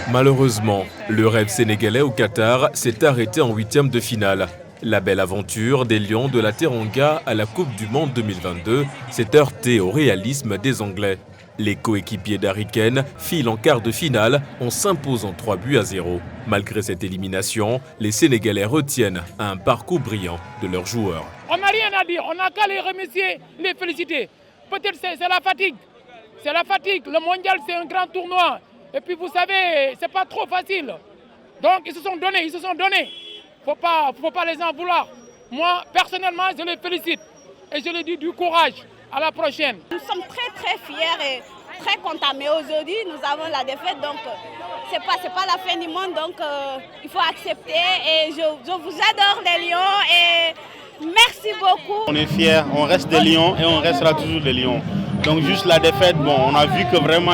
Malheureusement, le rêve sénégalais au Qatar s'est arrêté en huitième de finale. La belle aventure des Lions de la Teranga à la Coupe du Monde 2022 s'est heurtée au réalisme des Anglais. Les coéquipiers d'Harry Kane filent en quart de finale en s'imposant 3-0. Malgré cette élimination, les Sénégalais retiennent un parcours brillant de leurs joueurs. On n'a rien à dire, on n'a qu'à les remercier, les féliciter. Peut-être c'est la fatigue. C'est la fatigue. Le mondial, c'est un grand tournoi. Et puis vous savez, c'est pas trop facile. Donc ils se sont donnés. Faut pas les en vouloir. Moi, personnellement, je les félicite. Et je leur dis du courage. À la prochaine. Nous sommes très fiers et très contents. Mais aujourd'hui, nous avons la défaite. Donc, c'est pas la fin du monde. Donc, il faut accepter. Et je vous adore, les Lions. Et merci beaucoup. On est fiers, on reste des Lions et on restera toujours des Lions. Donc juste la défaite, on a vu que vraiment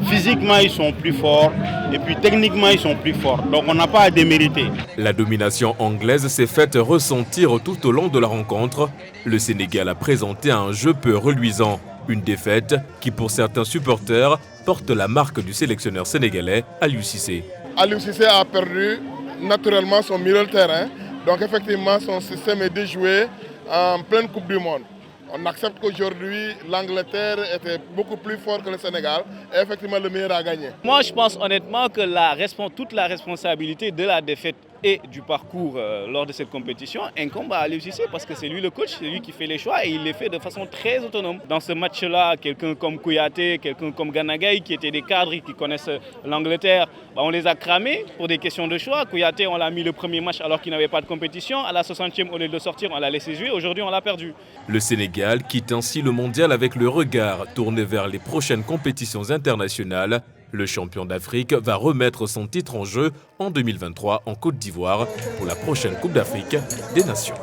physiquement ils sont plus forts et puis techniquement ils sont plus forts. Donc on n'a pas à démériter. La domination anglaise s'est faite ressentir tout au long de la rencontre. Le Sénégal a présenté un jeu peu reluisant. Une défaite qui pour certains supporters porte la marque du sélectionneur sénégalais Aliou Cissé. Aliou Cissé a perdu naturellement son milieu de terrain. Donc effectivement son système est déjoué en pleine Coupe du Monde. On accepte qu'aujourd'hui, l'Angleterre était beaucoup plus fort que le Sénégal et effectivement le meilleur a gagné. Moi, je pense honnêtement que toute la responsabilité de la défaite et du parcours lors de cette compétition incombe à Aliou Cissé parce que c'est lui le coach, c'est lui qui fait les choix et il les fait de façon très autonome. Dans ce match-là, quelqu'un comme Kouyaté, quelqu'un comme Gana Gueye qui étaient des cadres qui connaissent l'Angleterre, on les a cramés pour des questions de choix. Kouyaté, on l'a mis le premier match alors qu'il n'avait pas de compétition. À la 60e, au lieu de le sortir, on l'a laissé jouer. Aujourd'hui, on l'a perdu. Le Sénégal quitte ainsi le mondial avec le regard tourné vers les prochaines compétitions internationales. Le champion d'Afrique va remettre son titre en jeu en 2023 en Côte d'Ivoire pour la prochaine Coupe d'Afrique des Nations.